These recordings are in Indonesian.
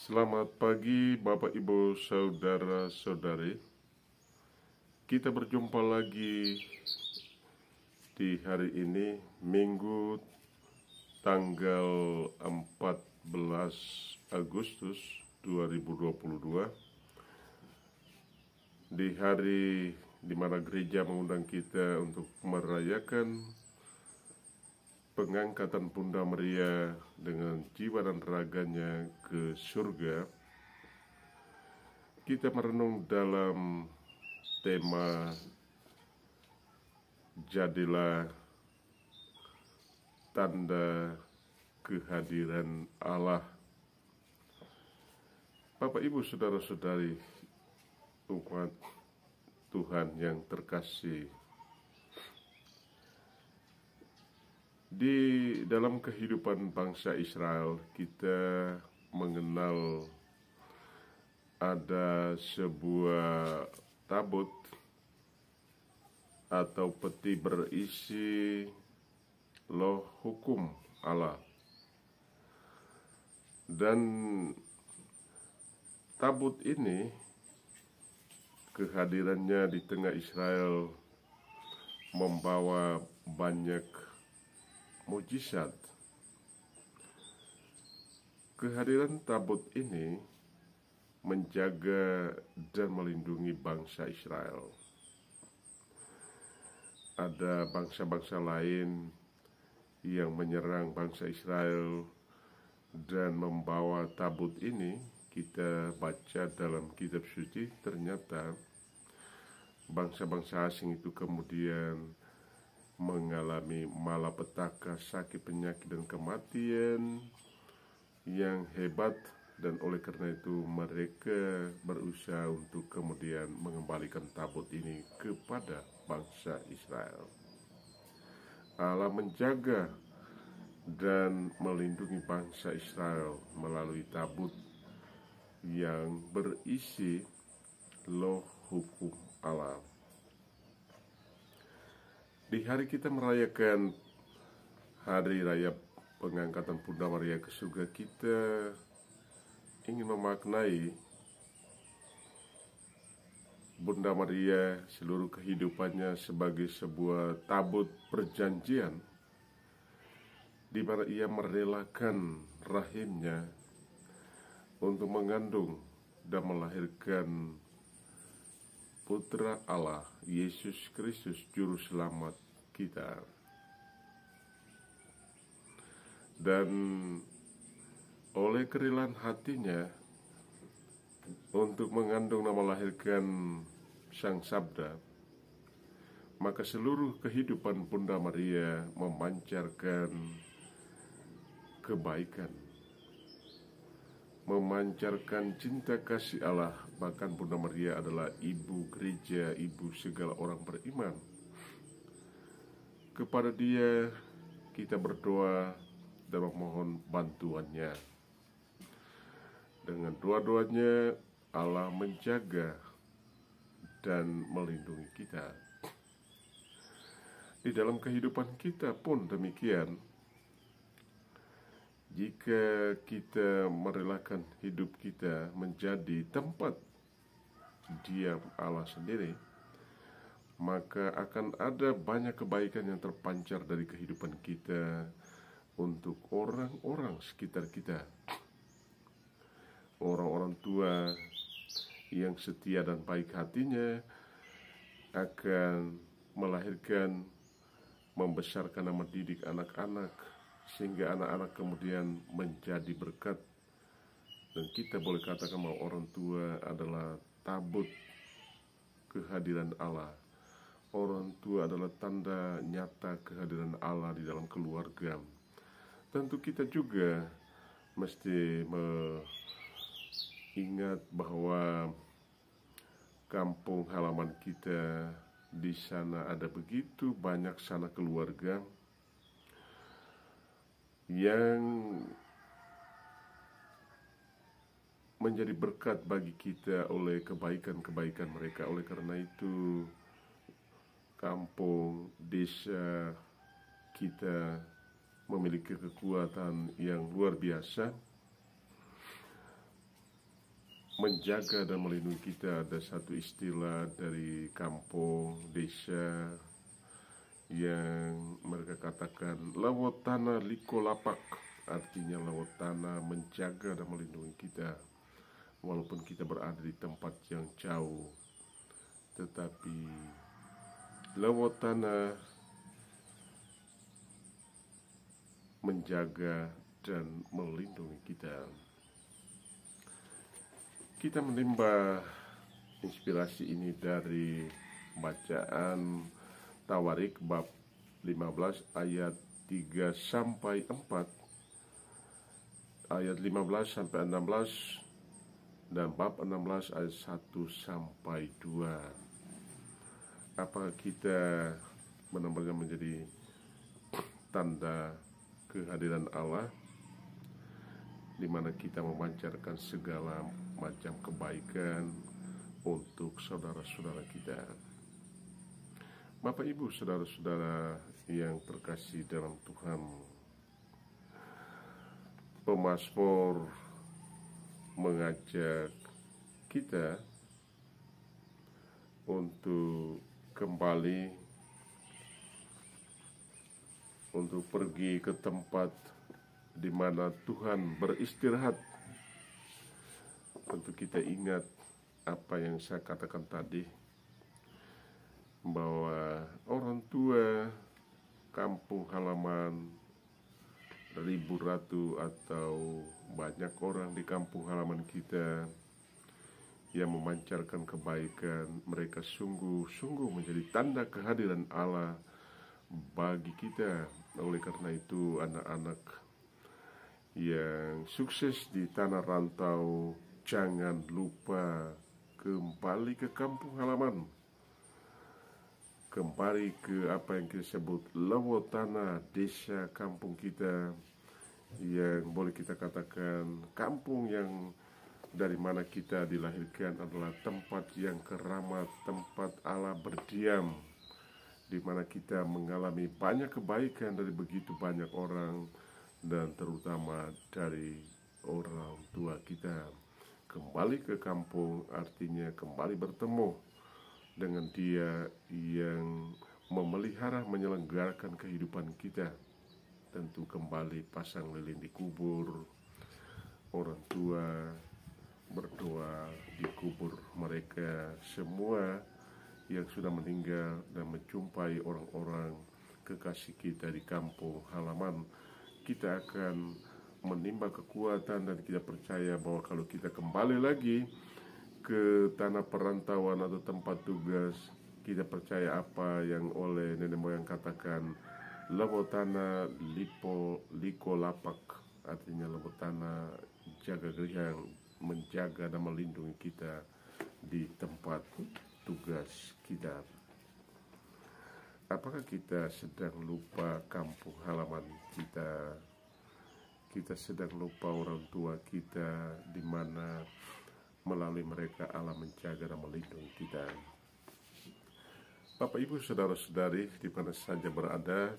Selamat pagi Bapak Ibu Saudara-saudari. Kita berjumpa lagi di hari ini, Minggu tanggal 14 Agustus 2022. Di hari di mana gereja mengundang kita untuk merayakan pengangkatan Bunda Maria dengan jiwa dan raganya ke surga. Kita merenung dalam tema Jadilah Tanda Kehadiran Allah. Bapak Ibu Saudara-saudari, umat Tuhan yang terkasih, di dalam kehidupan bangsa Israel kita mengenal ada sebuah tabut atau peti berisi loh hukum Allah, dan tabut ini kehadirannya di tengah Israel membawa banyak mujizat. Kehadiran tabut ini menjaga dan melindungi bangsa Israel. Ada bangsa-bangsa lain yang menyerang bangsa Israel dan membawa tabut ini. Kita baca dalam kitab suci, ternyata bangsa-bangsa asing itu kemudian mengalami malapetaka, sakit, penyakit, dan kematian yang hebat. Dan oleh karena itu mereka berusaha untuk kemudian mengembalikan tabut ini kepada bangsa Israel. Allah menjaga dan melindungi bangsa Israel melalui tabut yang berisi loh hukum Allah. Di hari kita merayakan hari raya pengangkatan Bunda Maria ke surga, kita ingin memaknai Bunda Maria seluruh kehidupannya sebagai sebuah tabut perjanjian, di mana ia merelakan rahimnya untuk mengandung dan melahirkan Putra Allah, Yesus Kristus, Juru Selamat kita. Dan oleh kerelaan hatinya untuk mengandung dan melahirkan Sang Sabda, maka seluruh kehidupan Bunda Maria memancarkan kebaikan, memancarkan cinta kasih Allah. Bahkan Bunda Maria adalah ibu gereja, ibu segala orang beriman. Kepada Dia kita berdoa dan memohon bantuannya. Dengan doa-doanya Allah menjaga dan melindungi kita. Di dalam kehidupan kita pun demikian. Jika kita merelakan hidup kita menjadi tempat diam Allah sendiri, maka akan ada banyak kebaikan yang terpancar dari kehidupan kita untuk orang-orang sekitar kita. Orang-orang tua yang setia dan baik hatinya akan melahirkan, membesarkan dan mendidik anak-anak, sehingga anak-anak kemudian menjadi berkat. Dan kita boleh katakan bahwa orang tua adalah tabut kehadiran Allah. Orang tua adalah tanda nyata kehadiran Allah di dalam keluarga. Tentu kita juga mesti ingat bahwa kampung halaman kita, di sana ada begitu banyak sanak keluarga yang menjadi berkat bagi kita oleh kebaikan-kebaikan mereka. Oleh karena itu, kampung, desa kita memiliki kekuatan yang luar biasa menjaga dan melindungi kita. Ada satu istilah dari kampung, desa, yang mereka katakan lawotana liko lapak. Artinya lawotana menjaga dan melindungi kita. Walaupun kita berada di tempat yang jauh, tetapi lawotana menjaga dan melindungi kita. Kita menimba inspirasi ini dari bacaan Tawarik bab 15 ayat 3 sampai 4, ayat 15 sampai 16, dan bab 16 ayat 1 sampai 2. Apakah kita benar-benar menjadi tanda kehadiran Allah, di mana kita memancarkan segala macam kebaikan untuk saudara-saudara kita. Bapak, Ibu, saudara-saudara yang terkasih dalam Tuhan, pemazmur mengajak kita untuk kembali, untuk pergi ke tempat di mana Tuhan beristirahat. Tentu kita ingat apa yang saya katakan tadi, bahwa orang tua, kampung halaman, ribu ratu atau banyak orang di kampung halaman kita yang memancarkan kebaikan, mereka sungguh-sungguh menjadi tanda kehadiran Allah bagi kita. Oleh karena itu, anak-anak yang sukses di tanah rantau, jangan lupa kembali ke kampung halaman, kembali ke apa yang kita sebut lawotana, desa kampung kita, yang boleh kita katakan kampung yang dari mana kita dilahirkan adalah tempat yang keramat, tempat Allah berdiam, di mana kita mengalami banyak kebaikan dari begitu banyak orang, dan terutama dari orang tua kita. Kembali ke kampung artinya kembali bertemu dengan Dia yang memelihara, menyelenggarakan kehidupan kita. Tentu kembali pasang lilin di kubur, orang tua berdoa di kubur mereka semua yang sudah meninggal, dan menjumpai orang-orang kekasih kita di kampung halaman. Kita akan menimba kekuatan, dan kita percaya bahwa kalau kita kembali lagi ke tanah perantauan atau tempat tugas, kita percaya apa yang oleh nenek moyang katakan, lawotana liko lapak, artinya lawotana jaga geriang, menjaga dan melindungi kita di tempat tugas kita. Apakah kita sedang lupa kampung halaman kita? Kita sedang lupa orang tua kita, di mana melalui mereka Allah menjaga dan melindungi kita. Bapak, Ibu, saudara-saudari di mana saja berada,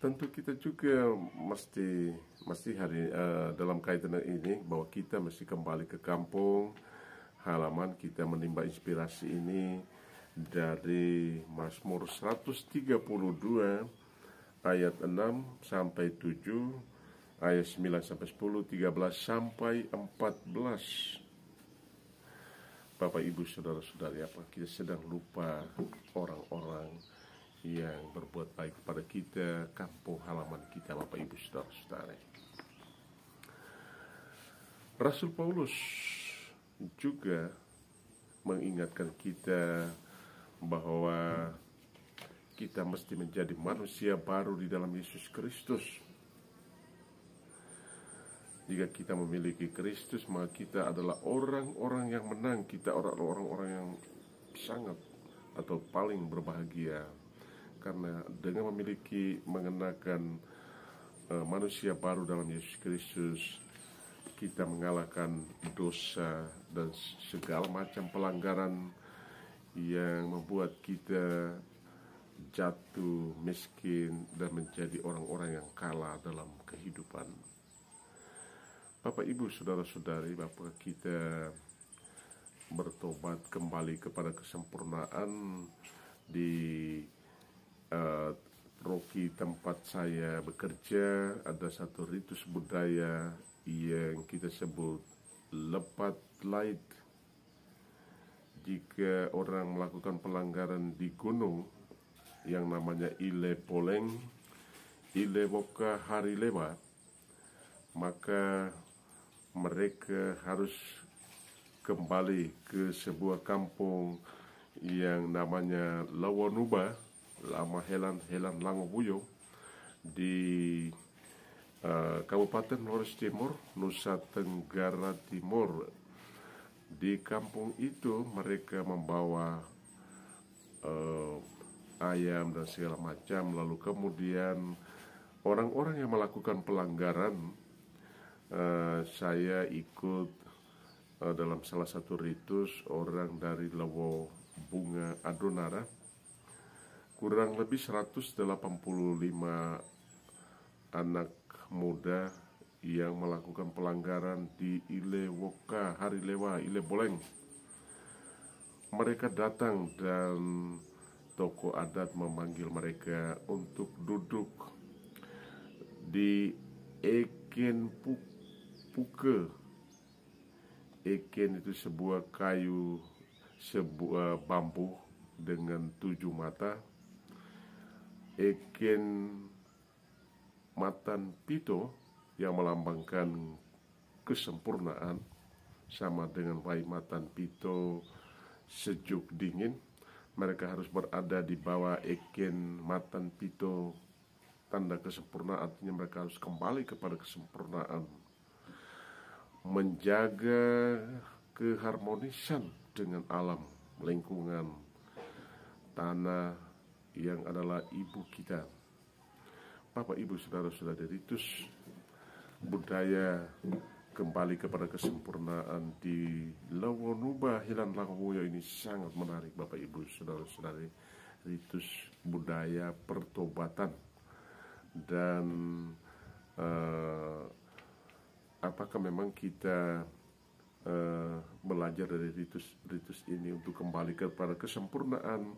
tentu kita juga mesti dalam kaitan ini, bahwa kita mesti kembali ke kampung halaman. Kita menimba inspirasi ini dari Mazmur 132 ayat 6 sampai 7, ayat 9 sampai 10, 13 sampai 14. Bapak, Ibu, saudara-saudari, apa kita sedang lupa orang-orang yang berbuat baik kepada kita, kampung halaman kita, Bapak, Ibu, saudara-saudari? Rasul Paulus juga mengingatkan kita bahwa kita mesti menjadi manusia baru di dalam Yesus Kristus. Jika kita memiliki Kristus, maka kita adalah orang-orang yang menang. Kita orang-orang yang sangat atau paling berbahagia, karena dengan mengenakan manusia baru dalam Yesus Kristus, kita mengalahkan dosa dan segala macam pelanggaran yang membuat kita jatuh miskin dan menjadi orang-orang yang kalah dalam kehidupan. Bapak, Ibu, saudara-saudari, Bapak kita bertobat kembali kepada kesempurnaan di Rocky tempat saya bekerja. Ada satu ritus budaya yang kita sebut lepat laid. Jika orang melakukan pelanggaran di gunung yang namanya Ile Poleng, Ile Woka hari lewat, maka mereka harus kembali ke sebuah kampung yang namanya Lawanuba, Lama Helan Langobuyo, di Kabupaten Flores Timur, Nusa Tenggara Timur. Di kampung itu mereka membawa ayam dan segala macam. Lalu kemudian orang-orang yang melakukan pelanggaran, saya ikut dalam salah satu ritus orang dari Lawo Bunga Adonara. Kurang lebih 185 anak muda yang melakukan pelanggaran di Ile Woka hari lewa, Ile Boleng. Mereka datang dan tokoh adat memanggil mereka untuk duduk di Eken Puke. Eken itu sebuah kayu, sebuah bambu dengan 7 mata. Eken Matan Pito yang melambangkan kesempurnaan, sama dengan Wai Matan Pito sejuk dingin. Mereka harus berada di bawah Eken Matan Pito, tanda kesempurnaan. Artinya mereka harus kembali kepada kesempurnaan, menjaga keharmonisan dengan alam, lingkungan, tanah yang adalah ibu kita. Bapak, Ibu, saudara-saudari, ritus budaya kembali kepada kesempurnaan di Lawanuba Helan Langobuyo ini sangat menarik, Bapak, Ibu, saudara-saudari. Ritus budaya pertobatan. Dan apakah memang kita belajar dari ritus ini untuk kembali kepada kesempurnaan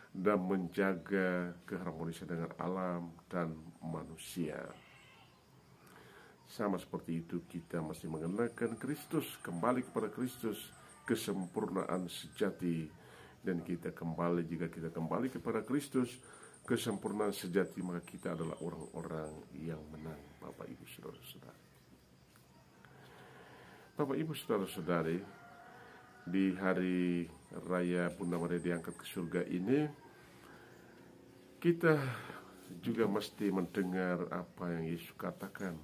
dan menjaga keharmonisan dengan alam dan manusia? Sama seperti itu, kita masih mengenakan Kristus, kembali kepada Kristus, kesempurnaan sejati. Dan kita kembali, jika kita kembali kepada Kristus, kesempurnaan sejati, maka kita adalah orang-orang yang menang, Bapak, Ibu, saudara-saudari. Bapak, Ibu, saudara-saudari, di hari raya Bunda Maria diangkat ke surga ini, kita juga mesti mendengar apa yang Yesus katakan.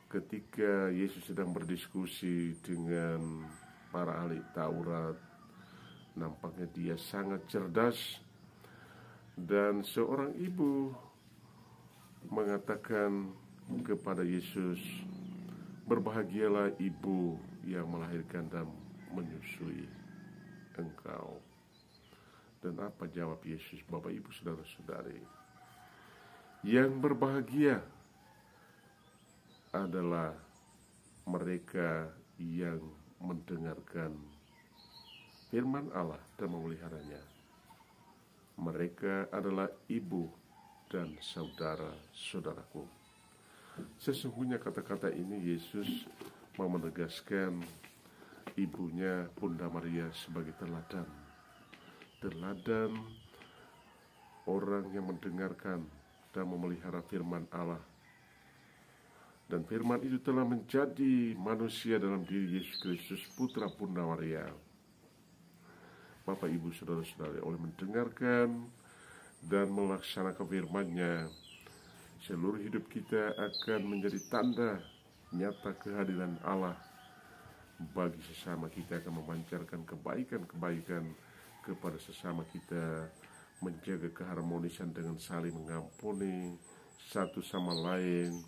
Ketika Yesus sedang berdiskusi dengan para ahli Taurat, nampaknya dia sangat cerdas. Dan seorang ibu mengatakan kepada Yesus, "Berbahagialah ibu yang melahirkan dan menyusui engkau." Dan apa jawab Yesus, Bapak, Ibu, saudara-saudari? Yang berbahagia adalah mereka yang mendengarkan firman Allah dan memeliharanya. Mereka adalah ibu dan saudara-saudaraku. Sesungguhnya kata-kata ini Yesus mau menegaskan ibunya Bunda Maria sebagai teladan. Teladan orang yang mendengarkan dan memelihara firman Allah. Dan firman itu telah menjadi manusia dalam diri Yesus Kristus, putra Bunda Maria. Bapak, Ibu, saudara-saudari, oleh mendengarkan dan melaksanakan firman-Nya, seluruh hidup kita akan menjadi tanda nyata kehadiran Allah bagi sesama kita, akan memancarkan kebaikan-kebaikan kepada sesama kita, menjaga keharmonisan dengan saling mengampuni satu sama lain,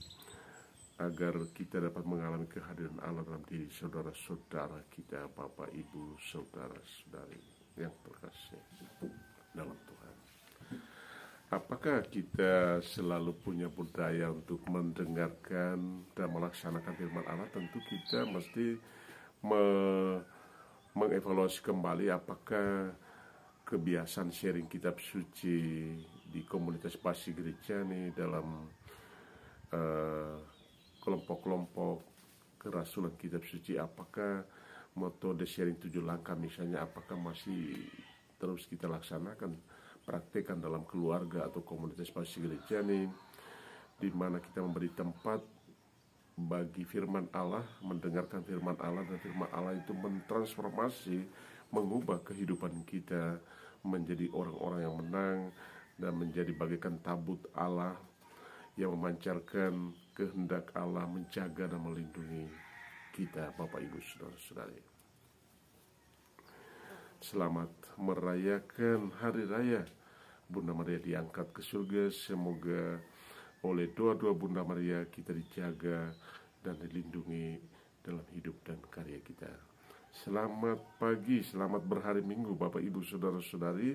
agar kita dapat mengalami kehadiran Allah dalam diri saudara-saudara kita, Bapak, Ibu, saudara-saudari yang terkasih dalam Tuhan. Apakah kita selalu punya budaya untuk mendengarkan dan melaksanakan firman Allah? Tentu kita mesti mengevaluasi kembali apakah kebiasaan sharing kitab suci di komunitas Pasi Gereja nih dalam kelompok-kelompok kerasulan kitab suci, apakah metode sharing 7 langkah misalnya, apakah masih terus kita laksanakan, praktekkan dalam keluarga atau komunitas Pasi Gereja nih, di mana kita memberi tempat bagi firman Allah, mendengarkan firman Allah, dan firman Allah itu mentransformasi, mengubah kehidupan kita menjadi orang-orang yang menang dan menjadi bagaikan tabut Allah yang memancarkan kehendak Allah, menjaga dan melindungi kita, Bapak Ibu Saudara-saudari. Selamat merayakan Hari Raya Bunda Maria diangkat ke surga. Semoga oleh doa-doa Bunda Maria kita dijaga dan dilindungi dalam hidup dan karya kita. Selamat pagi, selamat berhari Minggu Bapak Ibu Saudara-saudari.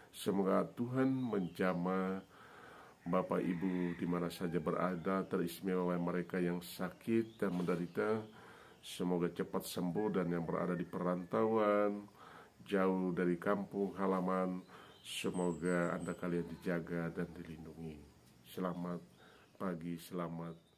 Semoga Tuhan menjamah Bapak Ibu di mana saja berada, teristimewa mereka yang sakit dan menderita. Semoga cepat sembuh, dan yang berada di perantauan, jauh dari kampung halaman, semoga Anda kalian dijaga dan dilindungi. Selamat pagi, selamat